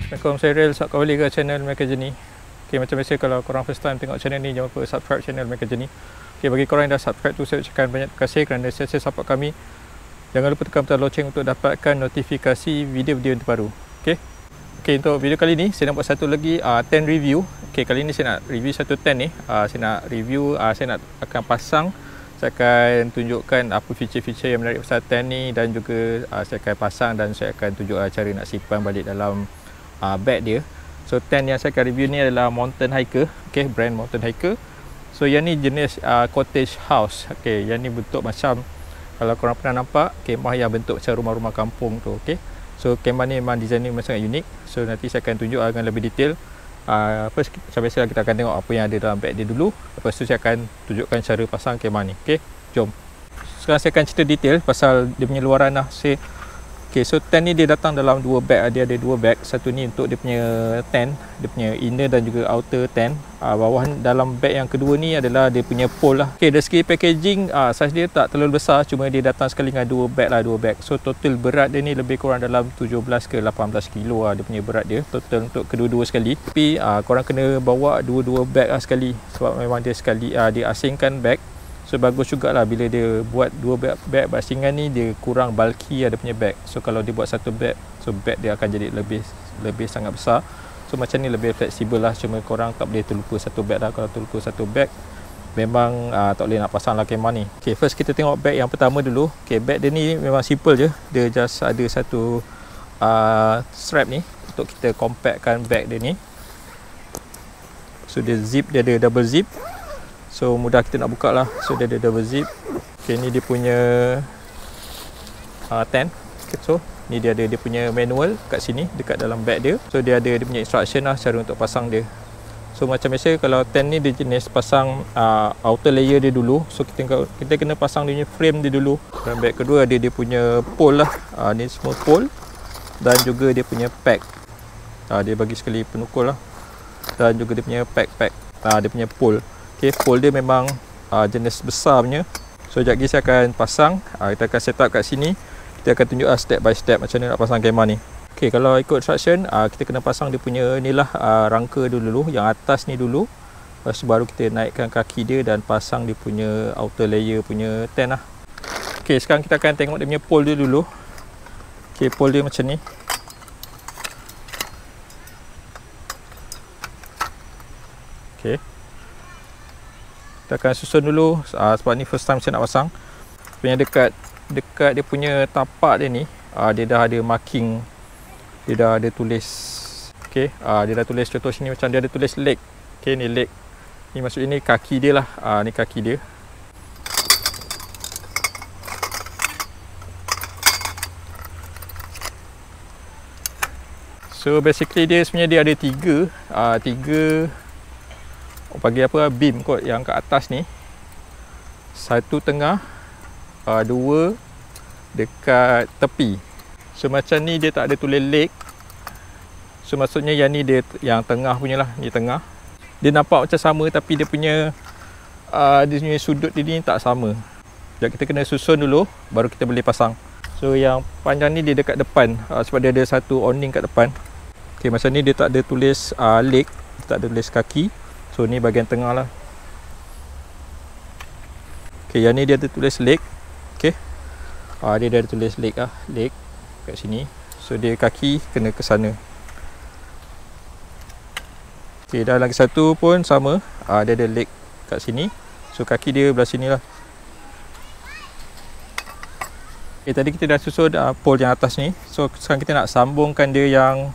Assalamualaikum, saya Rel. Selamat kembali ke channel Maker Journey. Okay, macam biasa kalau korang first time tengok channel ni, jangan lupa subscribe channel Maker Journey. Okay, bagi korang yang dah subscribe tu, saya ucapkan banyak terima kasih kerana sentiasa support kami. Jangan lupa tekan butang loceng untuk dapatkan notifikasi video-video terbaru. Okay, untuk video kali ni saya nak buat satu lagi tent review. Okay, kali ni saya nak review satu tent ni. Saya nak review, saya nak akan pasang. Saya akan tunjukkan apa feature-feature yang menarik pasal tent ni, dan juga saya akan pasang dan saya akan tunjuk cara nak simpan balik dalam bag dia. So tent yang saya akan review ni adalah Mountain Hiker. Okay, brand Mountain Hiker. So yang ni jenis cottage house. Okay, yang ni bentuk macam, kalau korang pernah nampak kemah yang bentuk macam rumah-rumah kampung tu. Okay, so kemah ni memang design ni memang sangat unik. So nanti saya akan tunjuk dengan lebih detail. First, macam biasa kita akan tengok apa yang ada dalam bag dia dulu. Lepas tu saya akan tunjukkan cara pasang kemah ni. Okay, jom. Sekarang saya akan cerita detail pasal dia punya luaran lah. Okay, so tent ni dia datang dalam dua bag. Dia ada dua bag. Satu ni untuk dia punya tent, dia punya inner dan juga outer tent. Bawah dalam bag yang kedua ni adalah dia punya pole lah. Okay, dari segi packaging, saiz dia tak terlalu besar. Cuma dia datang sekali dengan dua bag lah, dua bag. So total berat dia ni lebih kurang dalam 17 ke 18 kilo lah dia punya berat dia. Total untuk kedua-dua sekali. Tapi korang kena bawa dua-dua bag lah sekali. Sebab memang dia sekali dia asingkan bag. So bagus jugalah bila dia buat dua bag basingan ni, dia kurang bulky ada punya bag. So kalau dia buat satu bag, so bag dia akan jadi lebih sangat besar. So macam ni lebih fleksibel lah. Cuma korang tak boleh terlupa satu bag lah. Kalau terlupa satu bag, memang tak boleh nak pasang lah kemah ni. Okay, first kita tengok bag yang pertama dulu. Okay, bag dia ni memang simple je. Dia just ada satu strap ni untuk kita compactkan bag dia ni. So dia zip, dia ada double zip. So mudah kita nak buka lah. So dia ada double zip. Okay, ni dia punya tent. Okay, so ni dia ada dia punya manual kat sini dekat dalam bag dia. So dia ada dia punya instruction lah cara untuk pasang dia. So macam biasa kalau tent ni dia jenis pasang outer layer dia dulu. So kita kena pasang dia punya frame dia dulu. Dan bag kedua ada dia punya pole lah. Ni semua pole. Dan juga dia punya pack. Dia bagi sekali penukul lah. Dan juga dia punya pack. Dia punya pole. Okay, pole dia memang jenis besar punya. So sekejap lagi saya akan pasang. Kita akan set up kat sini. Kita akan tunjuk step by step macam mana nak pasang kemah ni. Okay, kalau ikut instruction, kita kena pasang dia punya ni lah, rangka dulu. Yang atas ni dulu. Lepas tu baru kita naikkan kaki dia dan pasang dia punya outer layer punya tent lah. Okay, sekarang kita akan tengok dia punya pole dia dulu. Okay, pole dia macam ni. Okay, kita akan susun dulu sebab ni first time saya nak pasang. Punya dekat dia punya tapak dia ni, dia dah ada marking. Dia dah ada tulis. Okey, dia dah tulis contoh sini macam dia ada tulis leg. Okey, ni leg. Ni maksudnya ni kaki dia lah. Ni kaki dia. So basically dia sebenarnya dia ada tiga bagi apa beam kot yang kat atas ni. Satu tengah, dua dekat tepi. So macam ni dia tak ada tulis leg. So maksudnya yang ni dia yang tengah punya lah, ni tengah. Dia nampak macam sama tapi dia punya sudut dia ni tak sama. Jadi kita kena susun dulu baru kita boleh pasang. So yang panjang ni dia dekat depan, sebab dia ada satu awning kat depan. Okay, macam ni dia tak ada tulis leg, tak ada tulis kaki. So ni bahagian tengah lah. Okay, yang ni dia ada tulis leg. Okay, dia ada tulis leg lah, leg kat sini. So dia kaki kena ke sana. Okay, dan lagi satu pun sama. Dia ada leg kat sini. So kaki dia belah sini lah. Okay, tadi kita dah susun pole yang atas ni. So sekarang kita nak sambungkan dia yang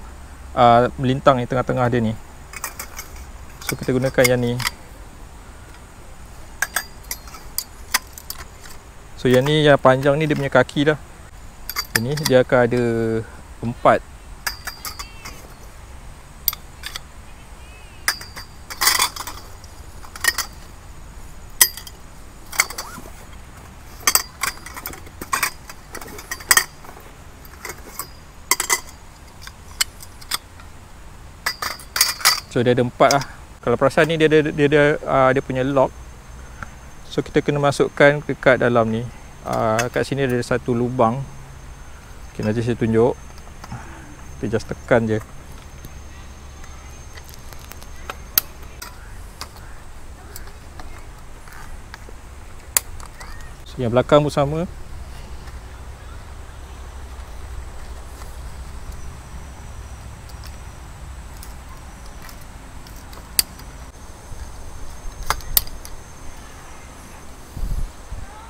melintang ni, tengah-tengah dia ni. So kita gunakan yang ni. So yang ni yang panjang ni dia punya kaki dah. Ini dia akan ada 4. So dia ada 4 lah. Kalau perasan ni dia punya lock. So kita kena masukkan dekat dalam ni. Kat sini ada satu lubang. Okay, nanti saya tunjuk. Kita just tekan je. So yang belakang pun sama.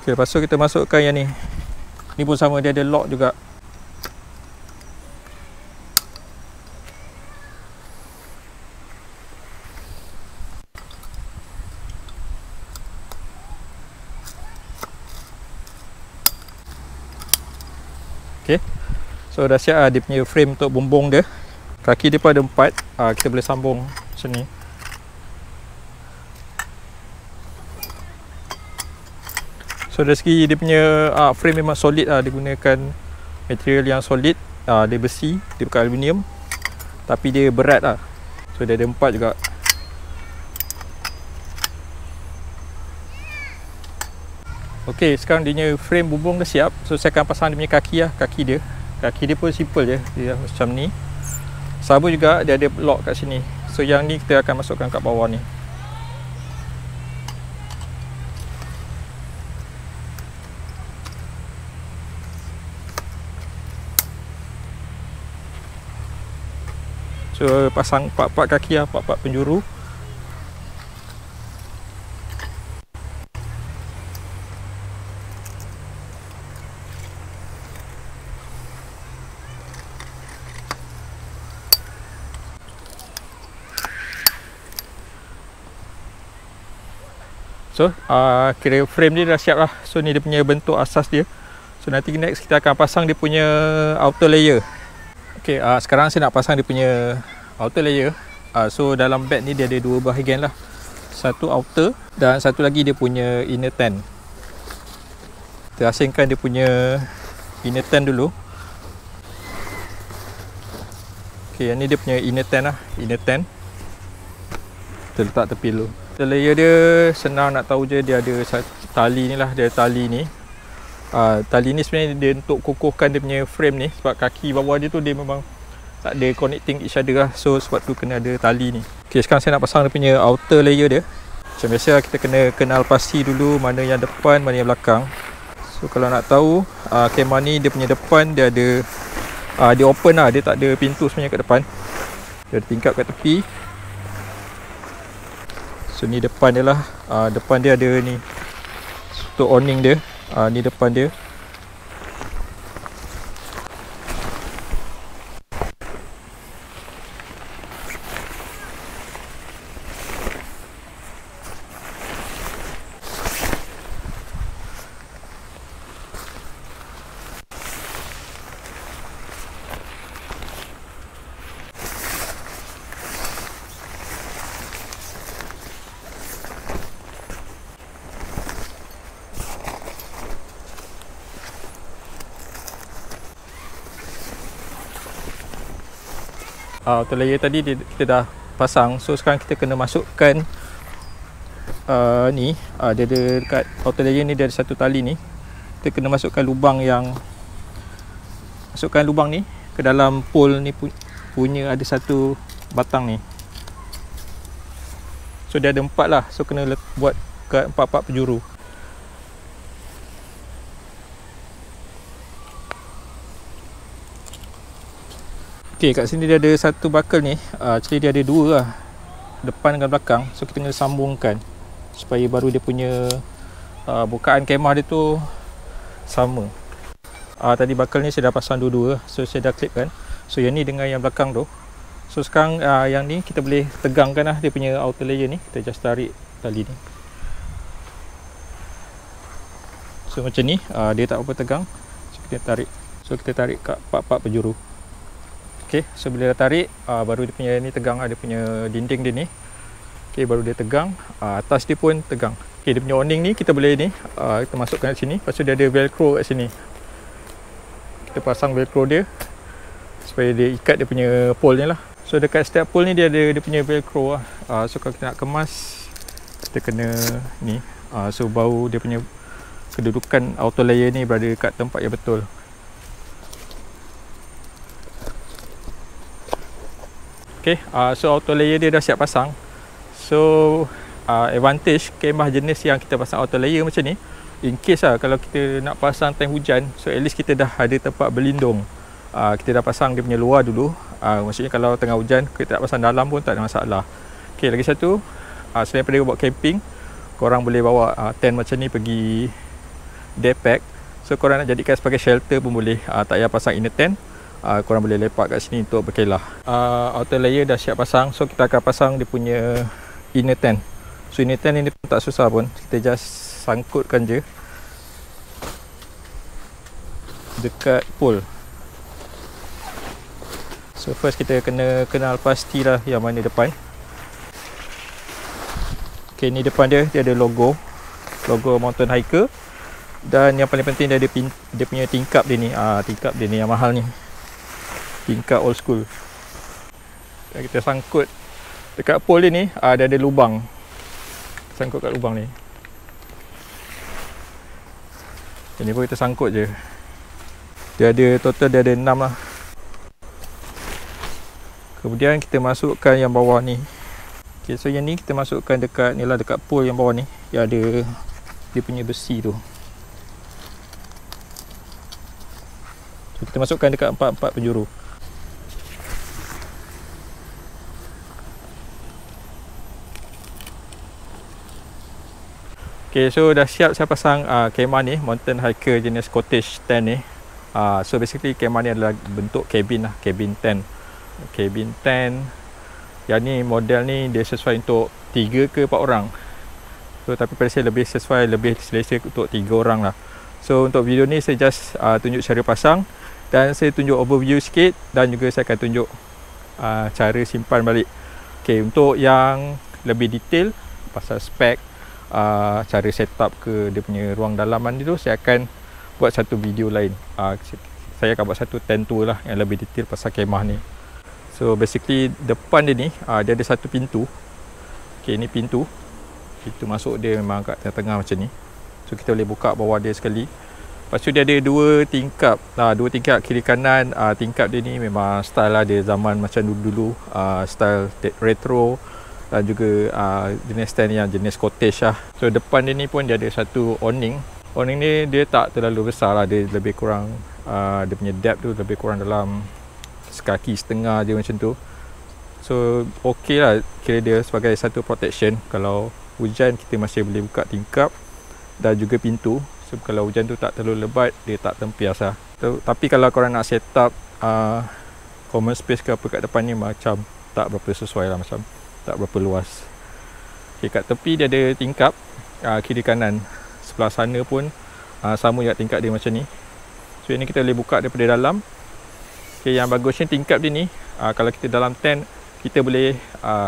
Okay, lepas tu kita masukkan yang ni. Ni pun sama, dia ada lock juga. Okay, so dah siap dia punya frame untuk bumbung dia. Kaki dia pun ada 4, kita boleh sambung macam ni. So dari segi dia punya frame memang solid lah, dia gunakan material yang solid, dia besi, dia bukan aluminium, tapi dia berat lah. So dia ada 4 juga. Ok, sekarang dia punya frame bumbung dah siap. So saya akan pasang dia punya kaki lah, kaki dia pun simple je, dia macam ni. Sabuk juga dia ada lock kat sini. So yang ni kita akan masukkan kat bawah ni. So pasang part-part kaki lah, part-part penjuru. So kira frame dia dah siap lah. So ni dia punya bentuk asas dia. So nanti next kita akan pasang dia punya outer layer. Ok, sekarang saya nak pasang dia punya outer layer. So dalam bed ni dia ada 2 bahagian lah. Satu outer dan satu lagi dia punya inner tent. Kita asingkan dia punya inner tent dulu. Ok, yang ni dia punya inner tent lah, inner tent. Kita letak tepi dulu. Layer dia senang nak tahu je, dia ada tali ni lah, dia ada tali ni. Tali ni sebenarnya dia untuk kukuhkan dia punya frame ni, sebab kaki bawah dia tu dia memang tak ada connecting each other lah. So sebab tu kena ada tali ni. Ok, sekarang saya nak pasang dia punya outer layer dia. Macam biasa kita kena kenal pasti dulu mana yang depan, mana yang belakang. So kalau nak tahu, kemah ni dia punya depan dia ada dia open lah, dia tak ada pintu sebenarnya kat depan. Dia ada tingkap kat tepi. So ni depan dia lah, depan dia ada ni untuk awning dia, ni depan dia. Outer layer tadi kita dah pasang. So sekarang kita kena masukkan ni, dia ada dekat outer layer ni, dia ada satu tali ni. Kita kena masukkan lubang ni ke dalam pole ni punya, ada satu batang ni. So dia ada 4 lah. So kena buat kat 4 penjuru. Ok, kat sini dia ada satu buckle ni. Actually dia ada 2 lah, depan dengan belakang. So kita kena sambungkan supaya baru dia punya bukaan kemah dia tu sama. Tadi buckle ni saya dah pasang dua-dua. So saya dah clipkan. So yang ni dengan yang belakang tu. So sekarang yang ni kita boleh tegangkan lah dia punya outer layer ni. Kita just tarik tali ni. So macam ni, dia tak apa tegang. So kita tarik. So kita tarik kat part-part penjuru. Ok, so bila dah tarik, baru dia punya ni tegang, dia punya dinding dia ni. Ok, baru dia tegang, atas dia pun tegang. Ok, dia punya awning ni kita boleh ni, kita masukkan kat sini. Lepas tu dia ada velcro kat sini. Kita pasang velcro dia supaya dia ikat dia punya pole ni lah. So dekat setiap pole ni dia ada dia punya velcro lah. So kalau kita nak kemas, kita kena ni. So bau dia punya kedudukan outer layer ni berada kat tempat yang betul. Okay, so outer layer dia dah siap pasang. So advantage kemah jenis yang kita pasang outer layer macam ni, in case lah kalau kita nak pasang tank hujan, so at least kita dah ada tempat berlindung. Kita dah pasang dia punya luar dulu. Maksudnya kalau tengah hujan kita tak pasang dalam pun tak ada masalah. Okay, lagi satu, selain daripada buat camping, korang boleh bawa tent macam ni pergi day pack. So korang nak jadikan sebagai shelter pun boleh. Tak payah pasang inner tent, korang boleh lepak kat sini untuk berkelah. Outer layer dah siap pasang, so kita akan pasang dia punya inner tent. So inner tent ini pun tak susah pun, kita just sangkutkan je dekat pole. So first kita kena kenal pastilah yang mana depan. Okay, ni depan dia ada logo Mountain Hiker. Dan yang paling penting dia ada dia punya tingkap dia ni. Tingkap dia ni yang mahal ni, tingkap old school. Dan kita sangkut dekat pole dia ni, dia ada lubang. Sangkut kat lubang ni. Ini pun kita sangkut je. Dia ada total, dia ada 6 lah. Kemudian kita masukkan yang bawah ni. Okay, so yang ni kita masukkan dekat ni lah, dekat pole yang bawah ni, yang ada dia punya besi tu. So kita masukkan dekat 4 penjuru. Okay, so dah siap saya pasang kemah ni, Mountain Hiker jenis cottage tent ni. So basically kemah ni adalah bentuk cabin lah, cabin tent. Yang ni model ni dia sesuai untuk 3 ke 4 orang. So tapi pada saya lebih sesuai, lebih selesa untuk 3 orang lah. So untuk video ni saya just tunjuk cara pasang, dan saya tunjuk overview sikit, dan juga saya akan tunjuk cara simpan balik. Okay, untuk yang lebih detail pasal spek, cara setup ke dia punya ruang dalaman tu, saya akan buat satu video lain. Saya akan buat satu tent tour lah yang lebih detail pasal kemah ni. So basically depan dia ni dia ada satu pintu. Okay, ni pintu masuk dia memang kat tengah-tengah macam ni. So kita boleh buka bawah dia sekali. Lepas tu dia ada 2 tingkap, 2 tingkap kiri kanan. Tingkap dia ni memang style lah, dia zaman macam dulu-dulu, style retro. Dan juga jenis tent yang jenis cottage lah. So depan dia ni pun dia ada satu awning. Awning ni dia tak terlalu besar lah, dia lebih kurang dia punya depth tu lebih kurang dalam sekaki setengah je macam tu. So ok lah, kira dia sebagai satu protection. Kalau hujan kita masih boleh buka tingkap dan juga pintu. So kalau hujan tu tak terlalu lebat, dia tak tempias lah. Tapi kalau korang nak set up common space ke apa kat depan ni, macam tak berapa sesuai lah, macam tak berapa luas. Okay, kat tepi dia ada tingkap, kiri kanan. Sebelah sana pun sama juga tingkap dia macam ni. So ini kita boleh buka daripada dalam. Okay, yang bagusnya tingkap dia ni, kalau kita dalam tent, kita boleh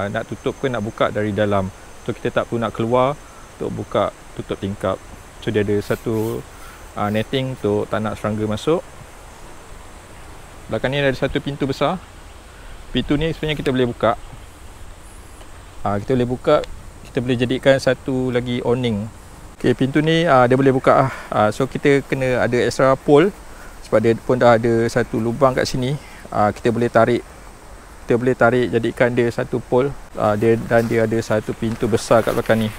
nak tutup ke nak buka dari dalam. So kita tak perlu nak keluar untuk buka tutup tingkap. So dia ada satu netting untuk tak nak serangga masuk. Belakang ni ada satu pintu besar. Pintu ni sebenarnya kita boleh buka. Kita boleh jadikan satu lagi awning. Okay, pintu ni dia boleh buka. So kita kena ada extra pole, sebab dia pun dah ada satu lubang kat sini. Kita boleh tarik jadikan dia satu pole. Dan dia ada satu pintu besar kat belakang ni.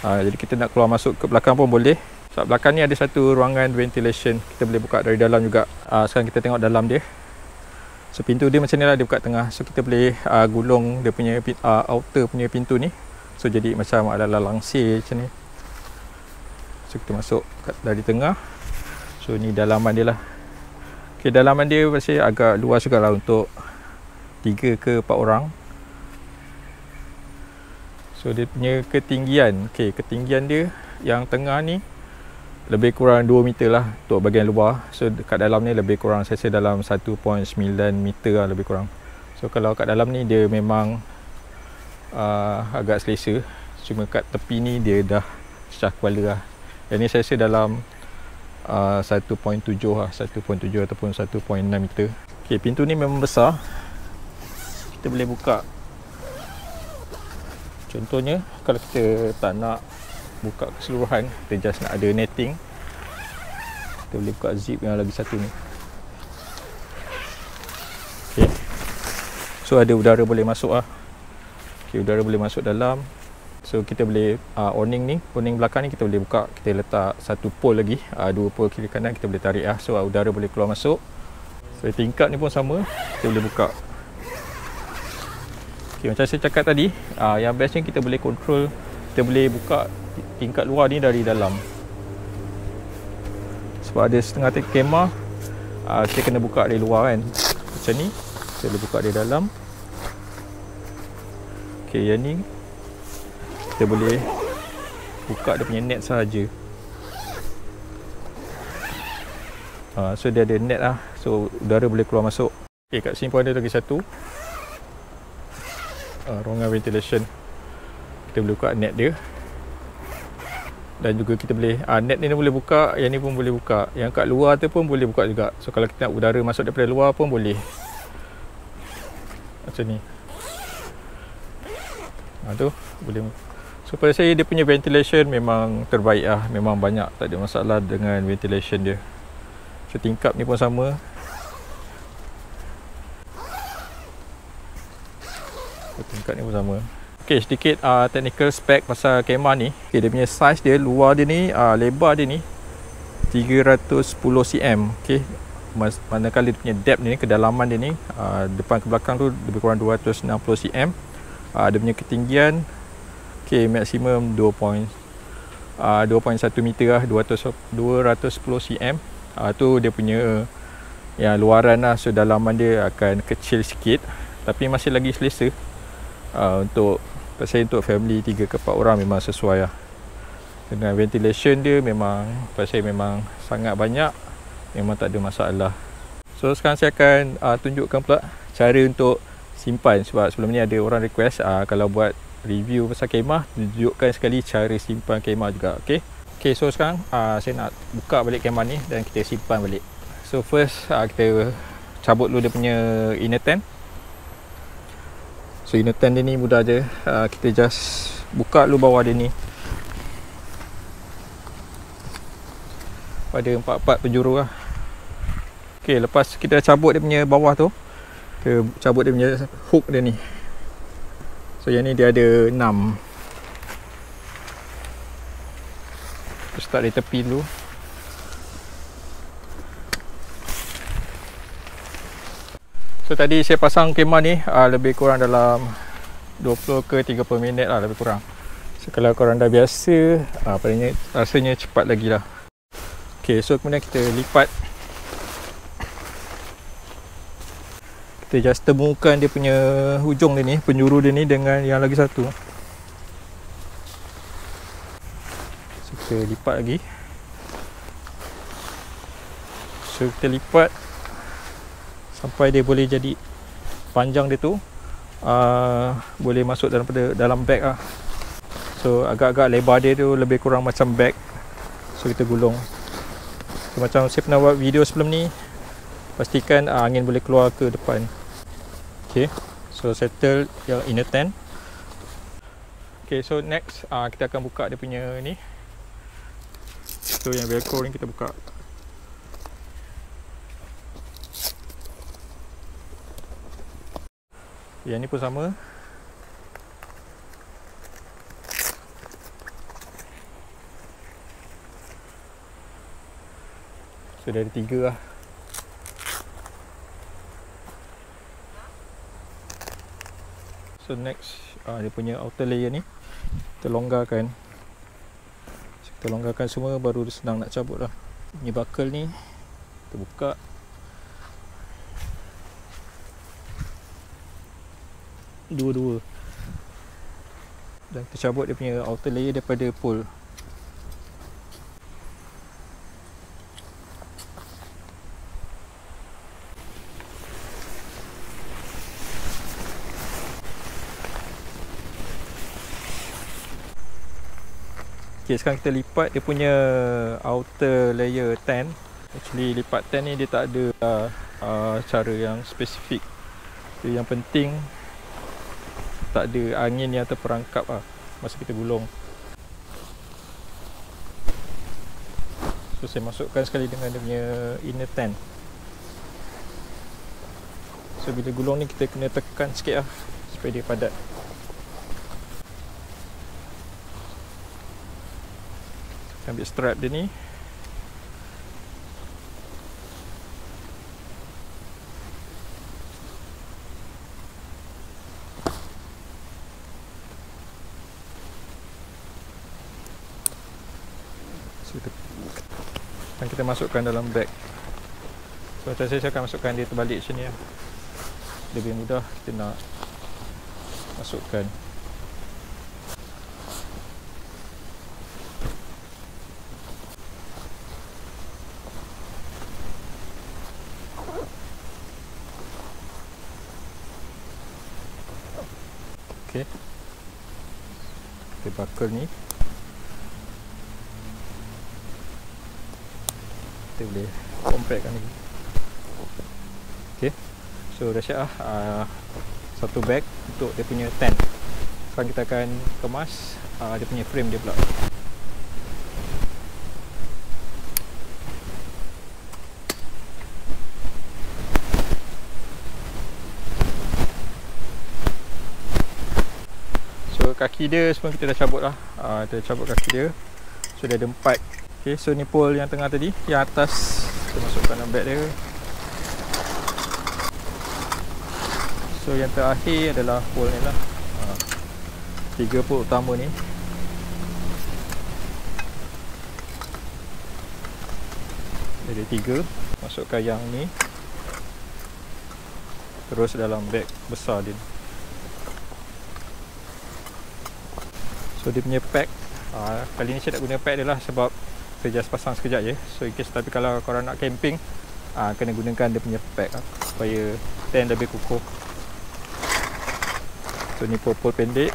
Jadi kita nak keluar masuk ke belakang pun boleh. Sebab belakang ni ada satu ruangan ventilation, kita boleh buka dari dalam juga. Sekarang kita tengok dalam dia. So pintu dia macam ni lah, dia buka tengah. So kita boleh gulung dia punya outer punya pintu ni. So jadi macam ala-ala langsir macam ni. So kita masuk dari tengah. So ni dalaman dia lah. Okay, dalaman dia masih agak luas juga lah untuk 3 ke 4 orang. So dia punya ketinggian, okay, ketinggian dia yang tengah ni lebih kurang 2 meter lah untuk bahagian luar. So dekat dalam ni lebih kurang saya rasa dalam 1.9 meter lah lebih kurang. So kalau kat dalam ni dia memang agak selesa. Cuma kat tepi ni dia dah pecah kepala lah. Yang ni saya rasa dalam 1.7 lah, 1.7 ataupun 1.6 meter. Okay, pintu ni memang besar. Kita boleh buka. Contohnya kalau kita tak nak buka keseluruhan, kita just nak ada netting, kita boleh buka zip yang lagi satu ni. Okay. So ada udara boleh masuk lah. Okay, udara boleh masuk dalam. So kita boleh awning belakang ni kita boleh buka, kita letak satu pole lagi, dua pole kiri kanan kita boleh tarik so udara boleh keluar masuk. So tingkap ni pun sama, kita boleh buka. Okay, macam saya cakap tadi, yang bestnya kita boleh control, kita boleh buka tingkap luar ni dari dalam. Sebab ada setengah kemah kita kena buka dari luar kan. Macam ni kita boleh buka dari dalam. Okay, yang ni kita boleh buka dia punya net sahaja. So dia ada net so udara boleh keluar masuk. Okay, kat sini pun ada lagi satu ruangan ventilation. Kita boleh buka net dia. Dan juga kita boleh net ni boleh buka, yang ni pun boleh buka, yang kat luar tu pun boleh buka juga. So kalau kita nak udara masuk daripada luar pun boleh. Macam ni. Tu boleh. So pada saya dia punya ventilation memang terbaik memang banyak, tak ada masalah dengan ventilation dia. So tingkap ni pun sama. So, tingkap ni pun sama. Okay, sedikit technical spec pasal kemah ni. Okay, dia punya size dia, luar dia ni, lebar dia ni 310 cm. Okay, manakala dia punya depth ni, kedalaman dia ni, depan ke belakang tu lebih kurang 260 cm. Dia punya ketinggian, okay, maksimum 2.1 meter 210 cm. Tu dia punya yang luaran so dalaman dia akan kecil sikit, tapi masih lagi selesa. Untuk pasal untuk family 3 ke 4 orang memang sesuai dengan ventilation dia, memang pasal memang sangat banyak, memang tak ada masalah. So sekarang saya akan tunjukkan pula cara untuk simpan, sebab sebelum ni ada orang request kalau buat review pasal kemah, tunjukkan sekali cara simpan kemah juga. Okay, so sekarang saya nak buka balik kemah ni dan kita simpan balik. So first kita cabut dulu dia punya inner tent. So inner tent dia ni mudah je, kita just buka dulu bawah dia ni. Pada 4 penjuru Okay, lepas kita cabut dia punya bawah tu, kita cabut dia punya hook dia ni. So yang ni dia ada 6. Kita start dari tepi dulu. So tadi saya pasang kemah ni lebih kurang dalam 20 ke 30 minit lebih kurang. So kalau korang dah biasa, rasanya cepat lagi lah. Okay, so kemudian kita lipat. Kita just temukan dia punya hujung dia ni, penjuru dia ni dengan yang lagi satu. So kita lipat lagi. So kita lipat sampai dia boleh jadi panjang dia tu, boleh masuk dalam bag So agak-agak lebar dia tu lebih kurang macam bag. So kita gulung. So, macam saya pernah buat video sebelum ni, pastikan angin boleh keluar ke depan. Okay, so settle yang inner tent. Okay, so next kita akan buka dia punya ni. So yang velcro ni kita buka. Yang ni pun sama. So dari 3 So next dia punya outer layer ni kita longgarkan. So, kita longgarkan semua, baru dia senang nak cabut lah. Ni buckle ni kita buka. Dua-dua. Dan kita cabut dia punya outer layer daripada pole. Okay, sekarang kita lipat dia punya outer layer tent. Actually lipat tent ni dia tak ada cara yang spesifik. Yang penting tak ada angin yang terperangkap masa kita gulung. So saya masukkan sekali dengan dia punya inner tent. So bila gulung ni kita kena tekan sikit supaya dia padat. Ambil strap dia ni. Dan kita masukkan dalam bag. So macam saya akan masukkan dia terbalik macam ni lah. Lebih mudah kita nak masukkan. Okay, kita buckle ni. Kita boleh compactkan lagi. Okay, so dah siap lah satu bag untuk dia punya tent. Sekarang kita akan kemas dia punya frame dia pula. So kaki dia semua kita dah cabut lah. Kita cabut kaki dia. So dia ada 4. Okay, so ni pole yang tengah tadi, yang atas kita masukkan dalam bag dia. So yang terakhir adalah pole ni lah. 3 pole utama ni. Jadi 3, masukkan yang ni terus dalam bag besar dia. So dia punya pack, kali ni saya tak guna pack dia lah sebab saya just pasang sekejap je. So in case, tapi kalau korang nak camping, kena gunakan dia punya pack supaya tent lebih kukuh. So ni pole pendek.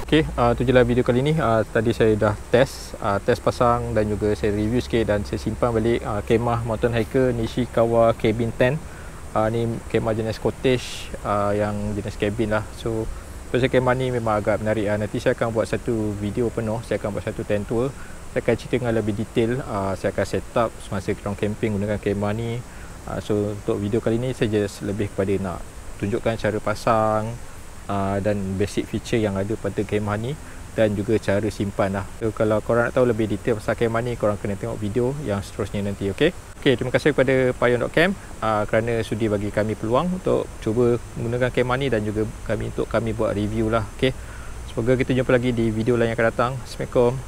Okay, tu je lah video kali ni. Tadi saya dah test pasang dan juga saya review sikit dan saya simpan balik kemah Mountain Hiker Nishikawa Cabin Tent. Ni kemah jenis cottage, yang jenis cabin lah. So pasal kemah ni memang agak menarik. Nanti saya akan buat satu video penuh, saya akan buat satu tent tour. Saya akan cerita dengan lebih detail. Saya akan set up semasa kita camping guna kemah ni. So untuk video kali ni saya just lebih kepada nak tunjukkan cara pasang dan basic feature yang ada pada kemah ni dan juga cara simpan lah. So kalau korang nak tahu lebih detail pasal kemah ni, korang kena tengok video yang seterusnya nanti. Okay, terima kasih kepada Payung.camp kerana sudi bagi kami peluang untuk cuba menggunakan kemah ni dan juga untuk kami buat review lah. Okay, semoga kita jumpa lagi di video lain yang akan datang. Assalamualaikum.